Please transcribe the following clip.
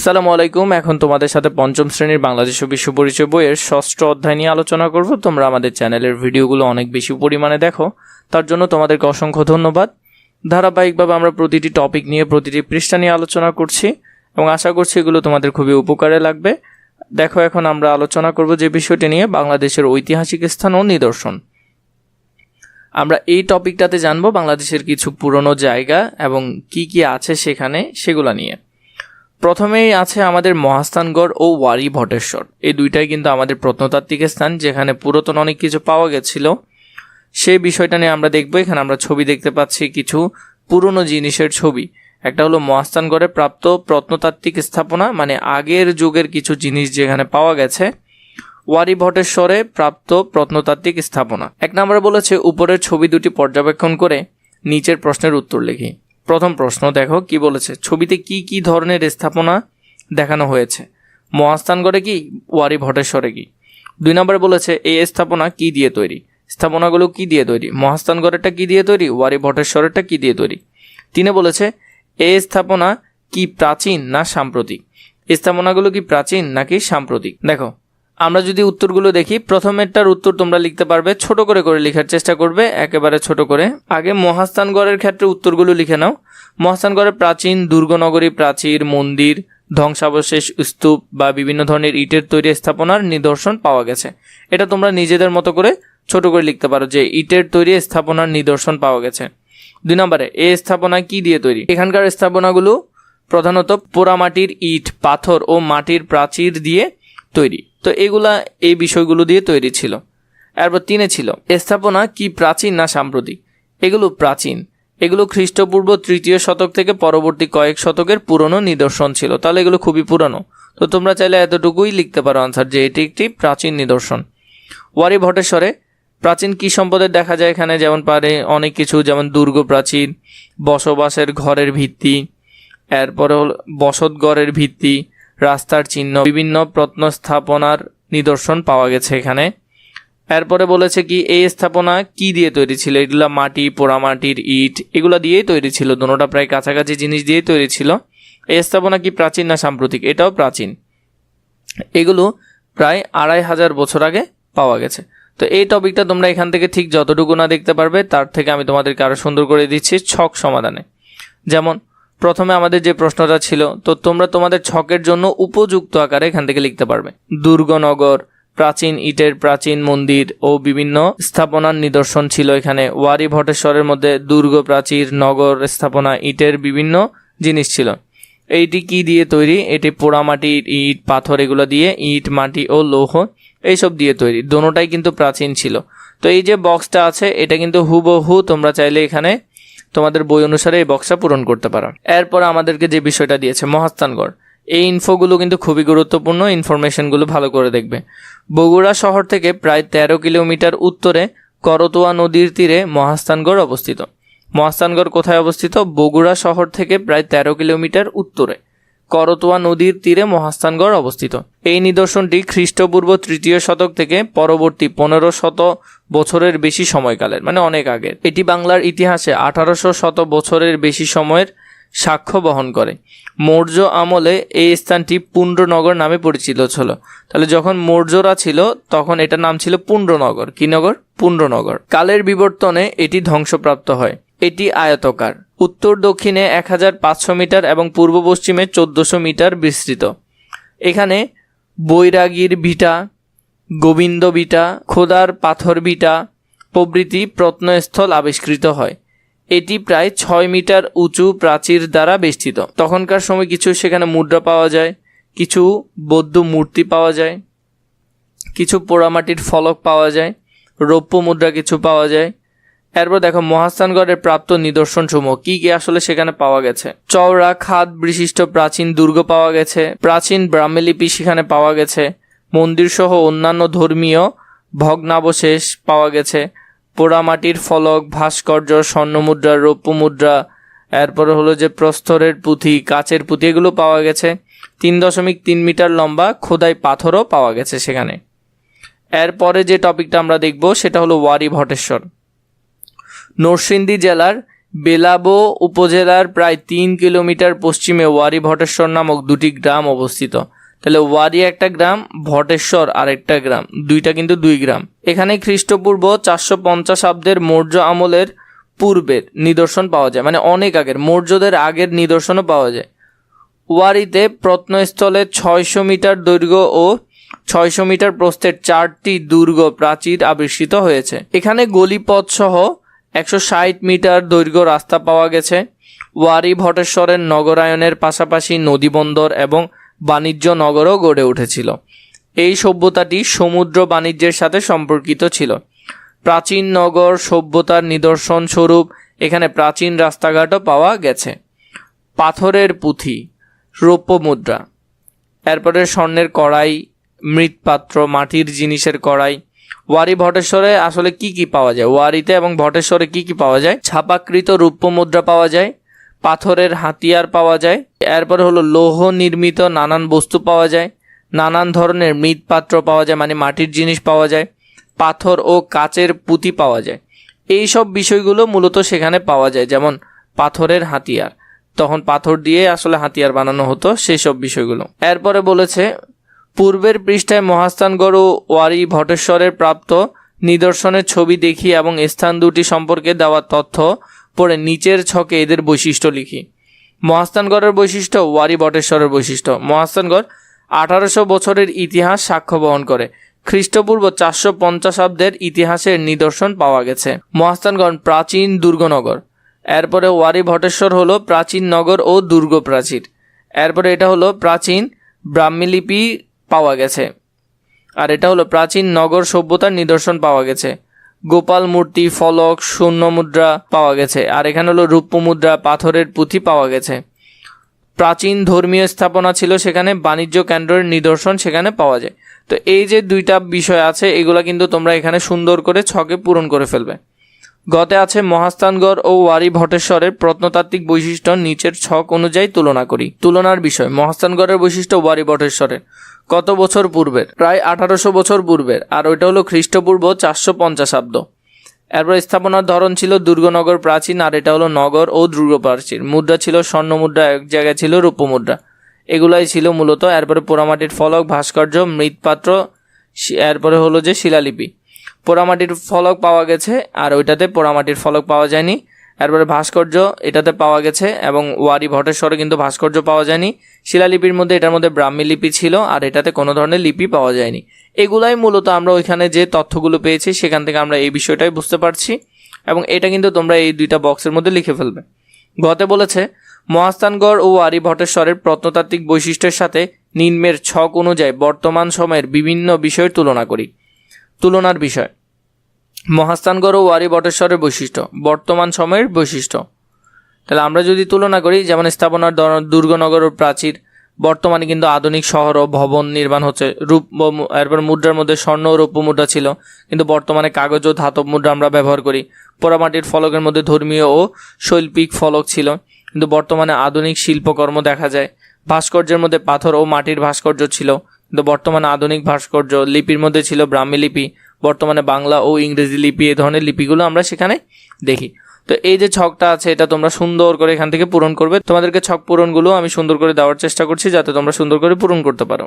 আসসালামু আলাইকুম। এখন তোমাদের সাথে পঞ্চম শ্রেণীর বাংলাদেশ ও বিশ্ব পরিচয় বইয়ের ষষ্ঠ অধ্যায় নিয়ে আলোচনা করব। তোমরা আমাদের চ্যানেলের ভিডিওগুলো অনেক বেশি পরিমাণে দেখো, তার জন্য তোমাদেরকে অসংখ্য ধন্যবাদ। ধারাবাহিকভাবে আমরা প্রতিটি টপিক নিয়ে প্রতিটি পৃষ্ঠা নিয়ে আলোচনা করছি এবং আশা করছি এগুলো তোমাদের খুবই উপকারে লাগবে। দেখো, এখন আমরা আলোচনা করব যে বিষয়টি নিয়ে, বাংলাদেশের ঐতিহাসিক স্থান ও নিদর্শন। আমরা এই টপিকটাতে জানবো বাংলাদেশের কিছু পুরনো জায়গা এবং কি কি আছে সেখানে, সেগুলো নিয়ে। প্রথমেই আছে আমাদের মহাস্থানগড় ও ওয়ারী ভটেশ্বর। এই দুইটাই কিন্তু আমাদের প্রত্নতাত্ত্বিক স্থান, যেখানে পুরাতন অনেক কিছু পাওয়া গেছিল। সেই বিষয়টা নিয়ে আমরা দেখবো। এখানে আমরা ছবি দেখতে পাচ্ছি, কিছু পুরনো জিনিসের ছবি। একটা হলো মহাস্থানগড়ে প্রাপ্ত প্রত্নতাত্ত্বিক স্থাপনা, মানে আগের যুগের কিছু জিনিস যেখানে পাওয়া গেছে। ওয়ারী ভটেশ্বরে প্রাপ্ত প্রত্নতাত্ত্বিক স্থাপনা। 1 নম্বরে বলেছে উপরের ছবি দুটি পর্যবেক্ষণ করে নিচের প্রশ্নের উত্তর লিখি। প্রথম প্রশ্ন দেখো কি বলেছে, ছবিতে কি কি ধরনের স্থাপনা দেখানো হয়েছে? মহাস্থানগড়ে কি, ওয়ারী ভটেশ্বরে কি? 2 নম্বরে বলেছে এই স্থাপনা কি দিয়ে তৈরি? স্থাপনাগুলো কি দিয়ে তৈরি? মহাস্থানগড়েরটা কি দিয়ে তৈরি, ওয়ারী ভটেশ্বরেরটা কি দিয়ে তৈরি? 3 বলেছে এই স্থাপনা কি প্রাচীন না সাম্প্রতিক? স্থাপনাগুলো কি প্রাচীন নাকি সাম্প্রতিক? দেখো, আমরা যদি উত্তরগুলো দেখি, প্রথমেরটার উত্তর তোমরা লিখতে পারবে, ছোট করে করে লেখার চেষ্টা করবে, একেবারে ছোট করে। আগে মহাস্থানগড়ের ক্ষেত্রে উত্তরগুলো লিখে নাও। মহাস্থানগড়ে প্রাচীন দুর্গনগরী, প্রাচীর, মন্দির, ধ্বংসাবশেষ, স্তূপ বা বিভিন্ন ধরনের ইটের তৈরি স্থাপনার নিদর্শন পাওয়া গেছে। এটা তোমরা নিজেদের মতো করে ছোট করে লিখতে পারো যে ইটের তৈরি স্থাপনার নিদর্শন পাওয়া গেছে। 2 নম্বরে এই স্থাপনা কি দিয়ে তৈরি? এখানকার স্থাপনাগুলো প্রধানত পোড়ামাটির ইট, পাথর ও মাটির প্রাচীর দিয়ে তৈরি। তো এগুলা এই বিষয়গুলো দিয়ে তৈরি ছিল। এরপর 3 ছিল স্থাপনা কি প্রাচীন না সাম্প্রতিক? এগুলো প্রাচীন। এগুলো খ্রিস্টপূর্ব 3য় শতক থেকে পরবর্তী কয়েক শতকের পুরনো নিদর্শন ছিল। তাহলে এগুলো খুবই পুরনো। তো তোমরা চাইলে এতটুকুই লিখতে পারো আনসার, যে এটি একটি প্রাচীন নিদর্শন। ওয়ারী ভটেশ্বরে প্রাচীন কি সম্পদের দেখা যায় এখানে? যেমন পারে অনেক কিছু, যেমন দুর্গ প্রাচীর, বসবাসের ঘরের ভিত্তি, এরপরে হল বসতগড়ের ভিত্তি, রাস্তার চিহ্ন, বিভিন্ন প্রত্নস্থাপনার নিদর্শন পাওয়া গেছে এখানে। এরপরে বলেছে কি এই স্থাপনা কি দিয়ে তৈরি ছিল? এগুলা মাটি, পোড়ামাটির ইট, এগুলা দিয়েই তৈরি ছিল। দুটোটা প্রায় কাছাকাছি জিনিস দিয়েই তৈরি ছিল। এই স্থাপনা কি প্রাচীন না সাম্প্রতিক? এটাও প্রাচীন। এগুলো প্রায় 2500 বছর আগে পাওয়া গেছে। তো এই টপিকটা তোমরা এখান থেকে ঠিক যতটুকু না দেখতে পারবে, তার থেকে আমি তোমাদেরকে আরো সুন্দর করে দিচ্ছি ছক সমাধানে। যেমন প্রথমে আমাদের যে প্রশ্নটা ছিল, তো তোমরা তোমাদের ছকের জন্য উপযুক্ত আকারে এখান থেকে লিখতে পারবে। দুর্গনগর, প্রাচীন ইটের প্রাচীন মন্দির ও বিভিন্ন স্থাপনার নিদর্শন ছিল এখানে। ওয়ারী ভটেশ্বরের মধ্যে দুর্গ, প্রাচীর, নগর স্থাপনা, ইটের বিভিন্ন জিনিস ছিল। এইটি কি দিয়ে তৈরি? এটি পোড়ামাটির ইট, পাথর, এগুলো দিয়ে, ইট, মাটি ও লৌহ এইসব দিয়ে তৈরি। দোনোটাই কিন্তু প্রাচীন ছিল। তো এই যে বক্সটা আছে, এটা কিন্তু হুবহু তোমরা চাইলে এখানে তোমাদের বই অনুসারে এই বক্সটা পূরণ করতে পারো। এরপর আমাদেরকে যে বিষয়টা দিয়েছে মহাস্থানগড়, এই ইনফোগুলো কিন্তু খুবই গুরুত্বপূর্ণ, ইনফরমেশনগুলো ভালো করে দেখবে। বগুড়া শহর থেকে প্রায় 13 কিলোমিটার উত্তরে করতোয়া নদীর তীরে মহাস্থানগড় অবস্থিত। মহাস্থানগড় কোথায় অবস্থিত? বগুড়া শহর থেকে প্রায় 13 কিলোমিটার উত্তরে করতোয়া নদীর তীরে মহাস্থানগড় অবস্থিত। এই নিদর্শনটি খ্রিস্টপূর্ব 3য় শতক থেকে পরবর্তী 1500 বছরের বেশি সময়কালের, মানে অনেক আগের। এটি বাংলার ইতিহাসে 1800 বছরের বেশি সময়ের সাক্ষ্য বহন করে। মৌর্য আমলে এই স্থানটি পুণ্ড্রনগর নামে পরিচিত ছিল। তাহলে যখন মৌর্যরা ছিল তখন এটার নাম ছিল পুণ্ড্রনগর। কি নগর? পুণ্ড্রনগর। কালের বিবর্তনে এটি ধ্বংসপ্রাপ্ত হয়। এটি আয়তাকার, উত্তর দক্ষিণে 1500 মিটার এবং পূর্ব পশ্চিমে 1400 মিটার বিস্তৃত। এখানে বৈরাগীর ভিটা, গোবিন্দ ভিটা, খোদার পাথর ভিটা প্রভৃতি প্রত্নস্থল আবিষ্কৃত হয়। এটি প্রায় 6 মিটার উঁচু প্রাচীর দ্বারা বেষ্টিত। তখনকার সময় কিছু সেখানে মুদ্রা পাওয়া যায়, কিছু বৌদ্ধ মূর্তি পাওয়া যায়, কিছু পোড়ামাটির ফলক পাওয়া যায়, রৌপ্য মুদ্রা কিছু পাওয়া যায়। এরপর দেখো মহাস্থানগড়ের প্রাপ্ত নিদর্শন সমূহ কি কি আসলে সেখানে পাওয়া গেছে। চওড়া খাদ বিশিষ্ট প্রাচীন দুর্গ পাওয়া গেছে, প্রাচীন ব্রাহ্মলিপি সেখানে পাওয়া গেছে, মন্দির সহ অন্যান্য ধর্মীয় ভগ্নাবশেষ পাওয়া গেছে, পোড়ামাটির ফলক, ভাস্কর্য, স্বর্ণমুদ্রা, রৌপ্য মুদ্রা, এরপরে হলো যে প্রস্তরের পুঁথি, কাচের পুঁথি, এগুলো পাওয়া গেছে। 3.3 মিটার লম্বা খোদাই পাথরও পাওয়া গেছে সেখানে। এরপরে যে টপিকটা আমরা দেখব সেটা হলো ওয়ারী ভটেশ্বর। নরসিংদী জেলার বেলাবো উপজেলার প্রায় 3 কিলোমিটার পশ্চিমে ওয়ারী ভটেশ্বর নামক দুটি গ্রাম অবস্থিত। তাহলে ওয়ারী একটা গ্রাম, ভটেশ্বর আরেকটা গ্রাম, দুইটা কিন্তু 2 গ্রাম। এখানে খ্রিস্টপূর্ব 450 মৌর্য আমলের পূর্বের নিদর্শন পাওয়া যায়, মানে অনেক আগের, মৌর্যদের আগের নিদর্শনও পাওয়া যায়। ওয়ারীতে প্রত্নস্থলে 600 মিটার দৈর্ঘ্য ও 600 মিটার প্রস্থের 4টি দুর্গ প্রাচীর আবিষ্কৃত হয়েছে। এখানে গলিপথ সহ 160 মিটার দৈর্ঘ্য রাস্তা পাওয়া গেছে। ওয়ারী ভটেশ্বরের নগরায়নের পাশাপাশি নদীবন্দর এবং বাণিজ্য নগরও গড়ে উঠেছিল। এই সভ্যতাটি সমুদ্র বাণিজ্যের সাথে সম্পর্কিত ছিল। প্রাচীন নগর সভ্যতার নিদর্শন স্বরূপ এখানে প্রাচীন রাস্তাঘাটও পাওয়া গেছে। পাথরের পুঁথি, রৌপ্য মুদ্রা, এরপরে স্বর্ণের কড়াই, মৃৎপাত্র, মাটির জিনিসের কড়াই। ওয়ারী ভটেশ্বরে আসলে কি কি পাওয়া যায়, ওয়ারীতে এবং ভটেশ্বরে কি কি পাওয়া যায়? ছাপাকৃত রৌপ্য মুদ্রা পাওয়া যায়, পাথরের হাতিয়ার পাওয়া যায়, এরপরে হলো লৌহ নির্মিত নানান বস্তু পাওয়া যায়, নানান ধরনের মৃৎপাত্র পাওয়া যায়, মানে মাটির জিনিস পাওয়া যায়, পাথর ও কাচের পুঁতি পাওয়া যায়। এই সব বিষয়গুলো মূলত সেখানে পাওয়া যায়, যেমন পাথরের হাতিয়ার, তখন পাথর দিয়ে আসলে হাতিয়ার বানানো হতো, সেই সব বিষয়গুলো। এরপরে বলেছে পূর্বের পৃষ্ঠায় মহাস্থানগড় ও ওয়ারী ভটেশ্বরের প্রাপ্ত নিদর্শনের ছবি দেখি এবং স্থান দুটি সম্পর্কে দেওয়া তথ্য পড়ে নিচের ছকে এদের বৈশিষ্ট্য লিখি। মহাস্থানগড়ের বৈশিষ্ট্য, ওয়ারী ভটেশ্বরের বৈশিষ্ট্য। মহাস্থানগড় 1800 বছরের ইতিহাস সাক্ষ্য বহন করে। খ্রিস্টপূর্ব 450 ইতিহাসের নিদর্শন পাওয়া গেছে। মহাস্থানগড় প্রাচীন দুর্গনগর। এরপরে ওয়ারী ভটেশ্বর হলো প্রাচীন নগর ও দুর্গ প্রাচীর। এরপরে এটা হলো প্রাচীন ব্রাহ্মীলিপি পাওয়া গেছে, আর এটা হলো প্রাচীন নগর সভ্যতার নিদর্শন পাওয়া গেছে। গোপাল মূর্তি, ফলক, শূন্য মুদ্রা পাওয়া গেছে, আর এখানে হলো রৌপ্য মুদ্রা, পাথরের পুঁথি পাওয়া গেছে। প্রাচীন ধর্মীয় স্থাপনা ছিল সেখানে, বাণিজ্য কেন্দ্রের নিদর্শন সেখানে পাওয়া যায়। তো এই যে দুইটা বিষয় আছে, এগুলা কিন্তু তোমরা এখানে সুন্দর করে ছকে পূরণ করে ফেলবে। গতে আছে মহাস্থানগড় ও ওয়ারী ভটেশ্বরের প্রত্নতাত্ত্বিক বৈশিষ্ট্য নিচের ছক অনুযায়ী তুলনা করি। তুলনার বিষয়, মহাস্থানগড়ের বৈশিষ্ট্য ওয়ারী ভটেশ্বরের কত বছর পূর্বের? প্রায় 1800 বছর পূর্বের, আর ওইটা হলো খ্রিস্টপূর্ব 450। এরপর স্থাপনার ধরন ছিল দুর্গনগর প্রাচীন, আর এটা হলো নগর ও দুর্গ প্রাচীর। মুদ্রা ছিল স্বর্ণ মুদ্রা, এক জায়গায় ছিল রৌপ্য মুদ্রা, এগুলাই ছিল মূলত। এরপরে পোড়ামাটির ফলক, ভাস্কর্য, মৃৎপাত্র, এরপরে হলো যে শিলালিপি। পোড়ামাটির ফলক পাওয়া গেছে, আর ওইটাতে পোড়ামাটির ফলক পাওয়া যায়নি। এরপরে ভাস্কর্য এটাতে পাওয়া গেছে, এবং ওয়ারী ভটেশ্বরে কিন্তু ভাস্কর্য পাওয়া যায়নি। শিলালিপির মধ্যে এটার মধ্যে ব্রাহ্মী লিপি ছিল, আর এটাতে কোনো ধরনের লিপি পাওয়া যায়নি। এগুলাই মূলত আমরা ওইখানে যে তথ্যগুলো পেয়েছি সেখান থেকে আমরা এই বিষয়টাই বুঝতে পারছি, এবং এটা কিন্তু তোমরা এই দুইটা বক্সের মধ্যে লিখে ফেলবে। গতে বলেছে মহাস্থানগড় ও ওয়ারী ভটেশ্বরের প্রত্নতাত্ত্বিক বৈশিষ্ট্যের সাথে নিম্নের ছক অনুযায়ী বর্তমান সময়ের বিভিন্ন বিষয়ের তুলনা করি। তুলনার বিষয়, মহাস্থানগড় ও ওয়ারী ভটেশ্বরের বৈশিষ্ট্য, বর্তমান সময়ের বৈশিষ্ট্য। তাহলে আমরা যদি তুলনা করি, যেমন স্থাপনার দুর্গনগর ও প্রাচীর, বর্তমানে কিন্তু আধুনিক শহর ও ভবন নির্মাণ হচ্ছে। এরপর মুদ্রার মধ্যে স্বর্ণ ও রৌপ্য মুদ্রা ছিল, কিন্তু বর্তমানে কাগজ ও ধাতব মুদ্রা আমরা ব্যবহার করি। পোড়ামাটির ফলকের মধ্যে ধর্মীয় ও শৈল্পিক ফলক ছিল, কিন্তু বর্তমানে আধুনিক শিল্পকর্ম দেখা যায়। ভাস্কর্যের মধ্যে পাথর ও মাটির ভাস্কর্য ছিল, কিন্তু বর্তমানে আধুনিক ভাস্কর্য। লিপির মধ্যে ছিল ব্রাহ্মী লিপি, বর্তমানে বাংলা ও ইংরেজি লিপি, এই ধরনের লিপিগুলো আমরা সেখানে দেখি। তো এই যে ছকটা আছে, এটা তোমরা সুন্দর করে এখান থেকে পূরণ করবে। তোমাদেরকে ছক পূরণগুলো আমি সুন্দর করে দেওয়ার চেষ্টা করছি, যাতে তোমরা সুন্দর করে পূরণ করতে পারো।